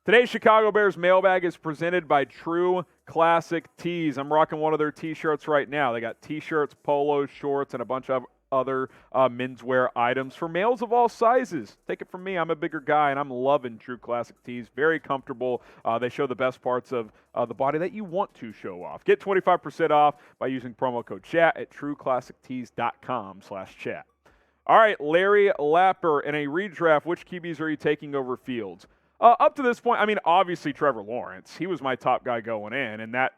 Today's Chicago Bears mailbag is presented by True Classic Tees. I'm rocking one of their t-shirts right now. They got t-shirts, polos, shorts, and a bunch of other menswear items for males of all sizes. Take it from me, I'm a bigger guy, and I'm loving True Classic Tees. Very comfortable. They show the best parts of the body that you want to show off. Get 25% off by using promo code CHAT at trueclassictees.com/chat. All right, Larry Lapper, in a redraft, which QBs are you taking over Fields? Up to this point, I mean, obviously Trevor Lawrence. He was my top guy going in, and that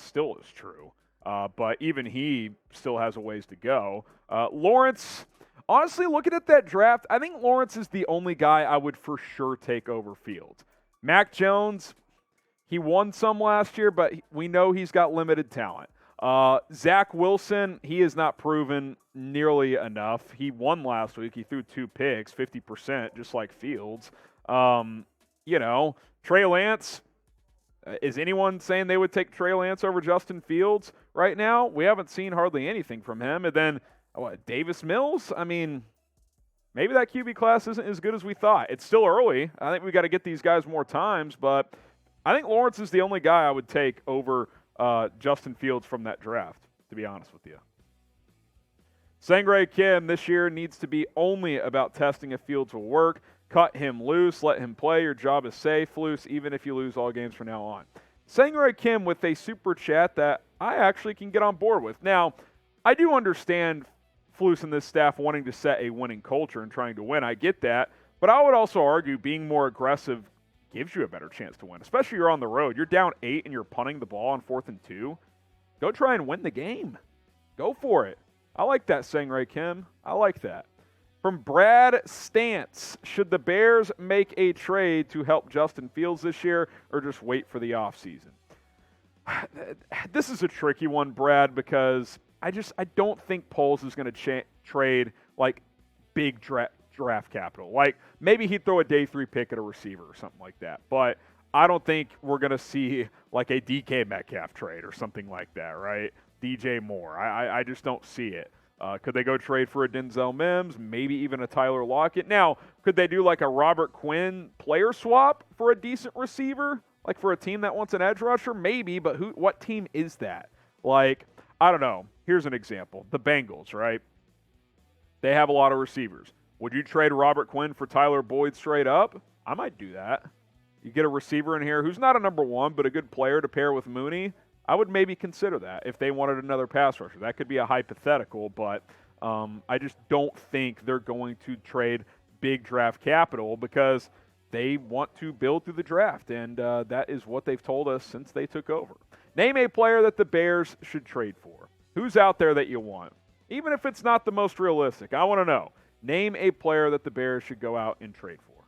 still is true. But even he still has a ways to go. Lawrence, honestly, looking at that draft, I think Lawrence is the only guy I would for sure take over Fields. Mac Jones, he won some last year, but we know he's got limited talent. Zach Wilson, he has not proven nearly enough. He won last week. He threw 2 picks, 50%, just like Fields. Trey Lance, is anyone saying they would take Trey Lance over Justin Fields right now? We haven't seen hardly anything from him. And then, Davis Mills? I mean, maybe that QB class isn't as good as we thought. It's still early. I think we got to get these guys more times, but I think Lawrence is the only guy I would take over Justin Fields from that draft, to be honest with you. Sangre Kim this year needs to be only about testing if Fields will work. Cut him loose, let him play. Your job is safe, loose, even if you lose all games from now on. Sangre Kim with a super chat that I actually can get on board with. Now, I do understand Flus and this staff wanting to set a winning culture and trying to win. I get that. But I would also argue being more aggressive gives you a better chance to win, especially you're on the road. You're down 8 and you're punting the ball on 4th and 2. Go try and win the game. Go for it. I like that, Sangre Kim. I like that. From Brad Stance, should the Bears make a trade to help Justin Fields this year or just wait for the offseason? This is a tricky one, Brad, because I don't think Poles is going to trade like big draft capital. Like maybe he'd throw a day 3 pick at a receiver or something like that. But I don't think we're going to see like a DK Metcalf trade or something like that, right? DJ Moore. I just don't see it. Could they go trade for a Denzel Mims, maybe even a Tyler Lockett? Now, could they do like a Robert Quinn player swap for a decent receiver? Like for a team that wants an edge rusher? Maybe, but what team is that? Like, I don't know. Here's an example. The Bengals, right? They have a lot of receivers. Would you trade Robert Quinn for Tyler Boyd straight up? I might do that. You get a receiver in here who's not a number 1, but a good player to pair with Mooney. I would maybe consider that if they wanted another pass rusher. That could be a hypothetical, but I just don't think they're going to trade big draft capital because they want to build through the draft, and that is what they've told us since they took over. Name a player that the Bears should trade for. Who's out there that you want? Even if it's not the most realistic, I want to know. Name a player that the Bears should go out and trade for.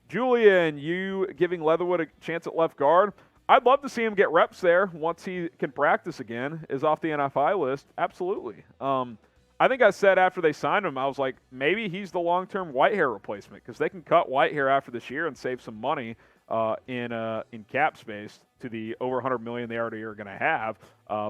Julian, you giving Leatherwood a chance at left guard? I'd love to see him get reps there once he can practice again, is off the NFI list. Absolutely. I think I said after they signed him, I was like, maybe he's the long-term Whitehair replacement because they can cut Whitehair after this year and save some money in cap space to the over $100 million they already are going to have.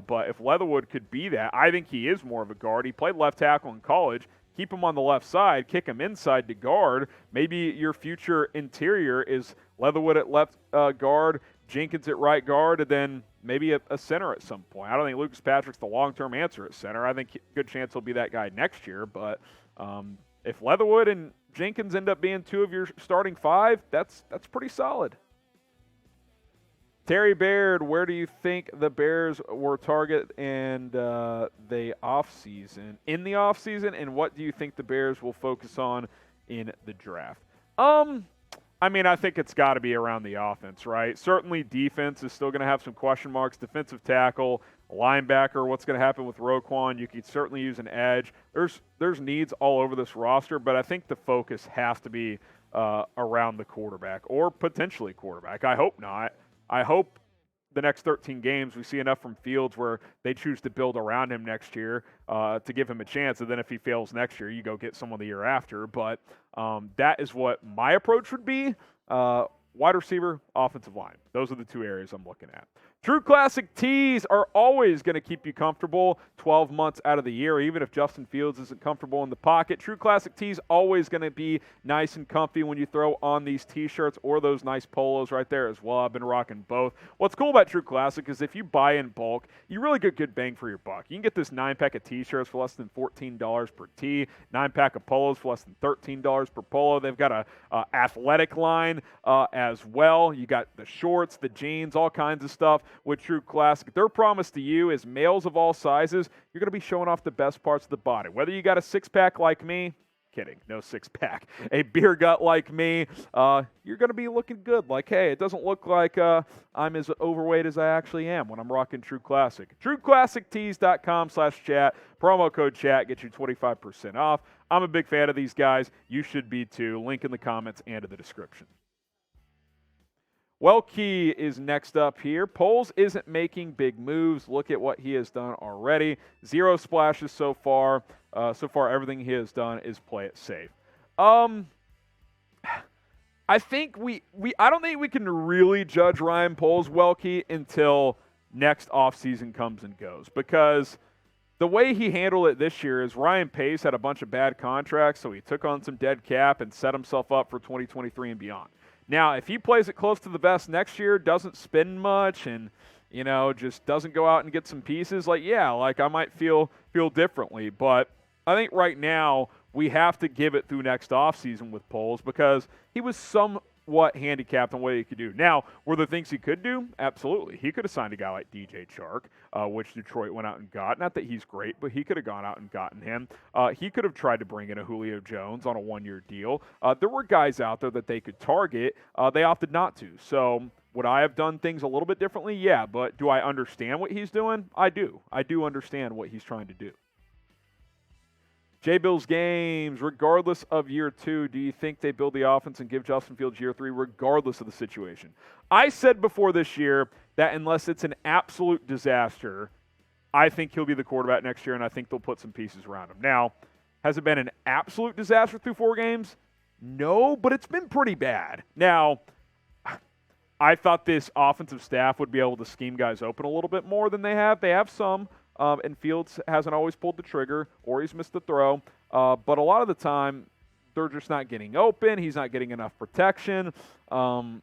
But if Leatherwood could be that, I think he is more of a guard. He played left tackle in college. Keep him on the left side, kick him inside to guard. Maybe your future interior is Leatherwood at left guard, Jenkins at right guard, and then maybe a center at some point. I don't think Lucas Patrick's the long-term answer at center. I think good chance he'll be that guy next year. But if Leatherwood and Jenkins end up being 2 of your starting 5, that's pretty solid. Terry Baird, where do you think the Bears were target in the offseason? And what do you think the Bears will focus on in the draft? I mean, I think it's got to be around the offense, right? Certainly defense is still going to have some question marks. Defensive tackle, linebacker, what's going to happen with Roquan? You could certainly use an edge. There's needs all over this roster, but I think the focus has to be around the quarterback or potentially quarterback. I hope not. I hope the next 13 games we see enough from Fields where they choose to build around him next year to give him a chance. And then if he fails next year, you go get someone the year after. But that is what my approach would be. Wide receiver, offensive line. Those are the 2 areas I'm looking at. True Classic tees are always going to keep you comfortable 12 months out of the year, even if Justin Fields isn't comfortable in the pocket. True Classic tees always going to be nice and comfy when you throw on these T-shirts or those nice polos right there as well. I've been rocking both. What's cool about True Classic is if you buy in bulk, you really get good bang for your buck. You can get this 9-pack of T-shirts for less than $14 per tee, 9-pack of polos for less than $13 per polo. They've got a athletic line as well. You got the shorts, the jeans, all kinds of stuff with True Classic. Their promise to you is males of all sizes, you're going to be showing off the best parts of the body. Whether you got a six-pack like me, kidding, no six-pack, a beer gut like me, you're going to be looking good. Like, hey, it doesn't look like I'm as overweight as I actually am when I'm rocking True Classic. TrueClassicTees.com/chat. Promo code chat gets you 25% off. I'm a big fan of these guys. You should be too. Link in the comments and in the description. Welke is next up here. Poles isn't making big moves. Look at what he has done already. 0 splashes so far. So far, everything he has done is play it safe. I think I don't think we can really judge Ryan Poles Welke until next offseason comes and goes, because the way he handled it this year is Ryan Pace had a bunch of bad contracts, so he took on some dead cap and set himself up for 2023 and beyond. Now, if he plays it close to the vest next year, doesn't spend much, and just doesn't go out and get some pieces, I might feel differently. But I think right now we have to give it through next offseason with Poles, because he was somewhat handicapped on what he could do. Now, were there things he could do? Absolutely. He could have signed a guy like DJ Chark, which Detroit went out and got. Not that he's great, but he could have gone out and gotten him. He could have tried to bring in a Julio Jones on a one-year deal. There were guys out there that they could target. They opted not to. So would I have done things a little bit differently? Yeah, but do I understand what he's doing? I do. I do understand what he's trying to do. J-Bills games, regardless of year 2, do you think they build the offense and give Justin Fields year 3 regardless of the situation? I said before this year that unless it's an absolute disaster, I think he'll be the quarterback next year, and I think they'll put some pieces around him. Now, has it been an absolute disaster through 4 games? No, but it's been pretty bad. Now, I thought this offensive staff would be able to scheme guys open a little bit more than they have. They have some. And Fields hasn't always pulled the trigger, or he's missed the throw. But a lot of the time, they're just not getting open. He's not getting enough protection. It's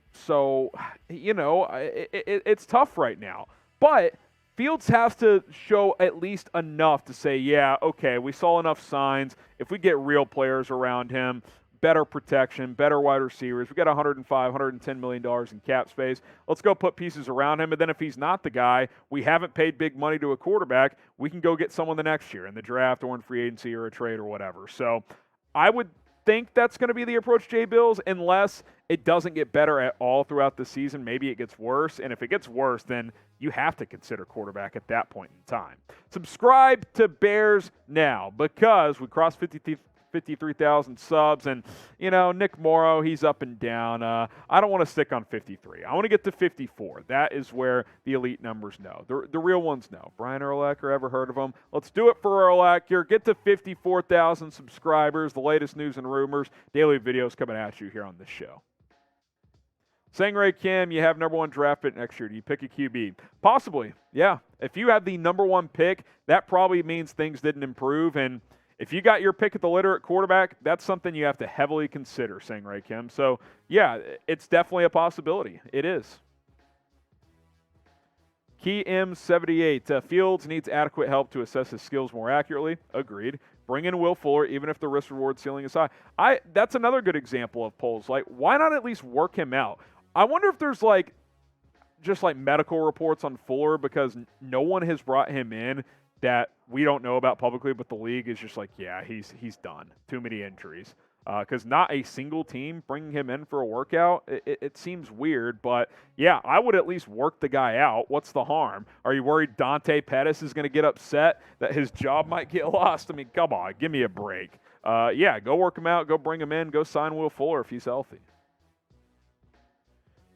tough right now. But Fields has to show at least enough to say, yeah, okay, we saw enough signs. If we get real players around him, better protection, better wide receivers. We got $105, $110 million in cap space. Let's go put pieces around him. And then if he's not the guy, we haven't paid big money to a quarterback, we can go get someone the next year in the draft or in free agency or a trade or whatever. So I would think that's going to be the approach, J-Bills, unless it doesn't get better at all throughout the season. Maybe it gets worse. And if it gets worse, then you have to consider quarterback at that point in time. Subscribe to Bears now, because we crossed 53,000 subs, and Nick Morrow, he's up and down. I don't want to stick on 53. I want to get to 54. That is where the elite numbers know. The real ones know. Brian Urlacher, ever heard of him? Let's do it for Urlacher. Get to 54,000 subscribers. The latest news and rumors, daily videos coming at you here on this show. Sangray Kim, you have number 1 draft pick next year. Do you pick a QB? Possibly, yeah. If you have the number 1 pick, that probably means things didn't improve, and if you got your pick at the litter at quarterback, that's something you have to heavily consider, Sangray Kim. So, yeah, it's definitely a possibility. It is. Key M78. Fields needs adequate help to assess his skills more accurately. Agreed. Bring in Will Fuller, even if the risk-reward ceiling is high. That's another good example of Poles. Why not at least work him out? I wonder if there's, just medical reports on Fuller, because no one has brought him in that we don't know about publicly, but the league is just yeah, he's done. Too many injuries. Because not a single team bringing him in for a workout, it seems weird. But, yeah, I would at least work the guy out. What's the harm? Are you worried Dante Pettis is going to get upset that his job might get lost? I mean, come on, give me a break. Yeah, go work him out, go bring him in, go sign Will Fuller if he's healthy.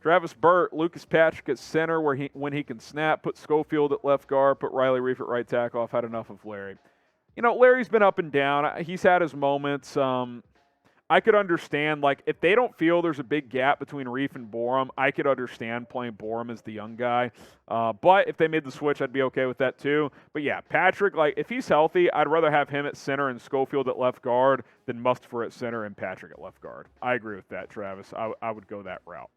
Travis Burt, Lucas Patrick at center when he can snap, put Schofield at left guard, put Riley Reef at right tackle. I've had enough of Larry. Larry's been up and down. He's had his moments. I could understand, like, if they don't feel there's a big gap between Reef and Borum, I could understand playing Borum as the young guy. But if they made the switch, I'd be okay with that too. But yeah, Patrick, like, if he's healthy, I'd rather have him at center and Schofield at left guard than Mustipher at center and Patrick at left guard. I agree with that, Travis. I would go that route.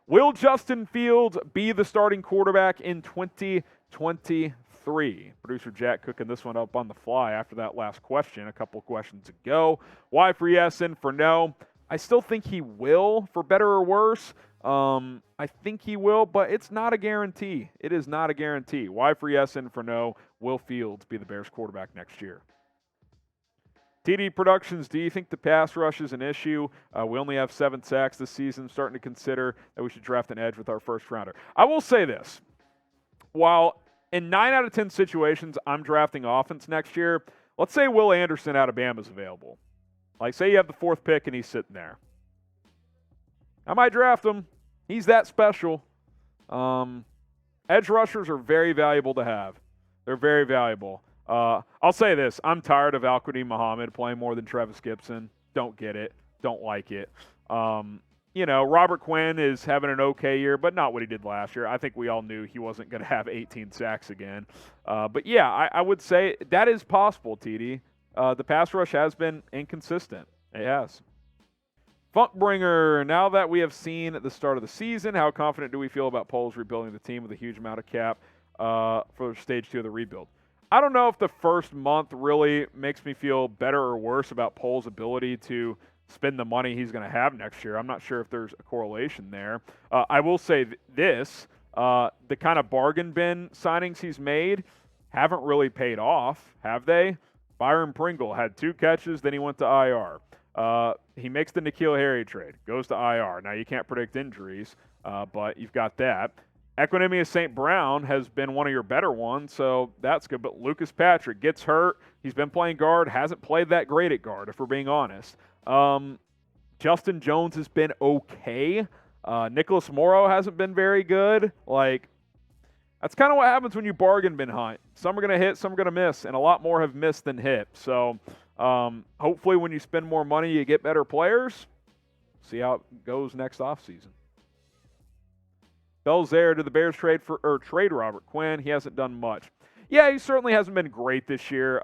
Will Justin Fields be the starting quarterback in 2023? Producer Jack cooking this one up on the fly after that last question a couple questions ago. Y for yes and for no. I still think he will, for better or worse. I think he will, but it's not a guarantee. It is not a guarantee. Y for yes and for no. Will Fields be the Bears quarterback next year? TD Productions, do you think the pass rush is an issue? We only have 7 sacks this season. Starting to consider that we should draft an edge with our first rounder. I will say this. While in 9 out of 10 situations I'm drafting offense next year, let's say Will Anderson out of Bama is available. Like, say you have the 4th pick and he's sitting there. I might draft him. He's that special. Edge rushers are very valuable to have. They're very valuable. I'll say this. I'm tired of Al-Qadim Muhammad playing more than Travis Gibson. Don't get it. Don't like it. Robert Quinn is having an okay year, but not what he did last year. I think we all knew he wasn't going to have 18 sacks again. But yeah, I would say that is possible, TD. The pass rush has been inconsistent. It has. Funkbringer, now that we have seen at the start of the season, how confident do we feel about Poles rebuilding the team with a huge amount of cap for stage 2 of the rebuild? I don't know if the first month really makes me feel better or worse about Poles' ability to spend the money he's going to have next year. I'm not sure if there's a correlation there. I will say this, the kind of bargain bin signings he's made haven't really paid off, have they? Byron Pringle had 2 catches, then he went to IR. He makes the N'Keal Harry trade, goes to IR. Now, you can't predict injuries, but you've got that. Equanimous St. Brown has been one of your better ones, so that's good. But Lucas Patrick gets hurt. He's been playing guard, hasn't played that great at guard, if we're being honest. Justin Jones has been okay. Nicholas Morrow hasn't been very good. Like, that's kind of what happens when you bargain bin hunt. Some are going to hit, some are going to miss, and a lot more have missed than hit. So hopefully when you spend more money, you get better players. See how it goes next offseason. Belzaire, did the Bears trade Robert Quinn? He hasn't done much. Yeah, he certainly hasn't been great this year.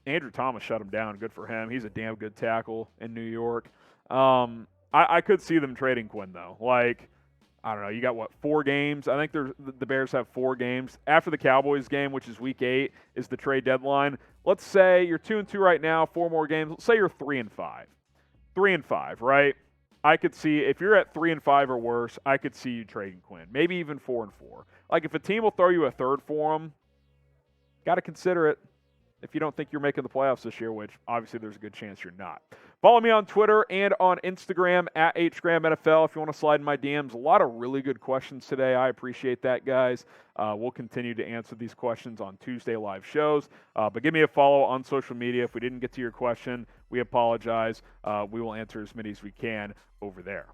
Andrew Thomas shut him down. Good for him. He's a damn good tackle in New York. I could see them trading Quinn, though. Like, I don't know. You got, 4 games? I think the Bears have 4 games. After the Cowboys game, which is Week 8, is the trade deadline. Let's say you're 2-2 right now, 4 more games. Let's say you're 3-5. 3-5, right? I could see, if you're at 3-5 or worse, I could see you trading Quinn. Maybe even 4-4. Like, if a team will throw you a third for him, got to consider it. If you don't think you're making the playoffs this year, which obviously there's a good chance you're not. Follow me on Twitter and on Instagram at HGramNFL if you want to slide in my DMs. A lot of really good questions today. I appreciate that, guys. We'll continue to answer these questions on Tuesday live shows. But give me a follow on social media. If we didn't get to your question, we apologize. We will answer as many as we can over there.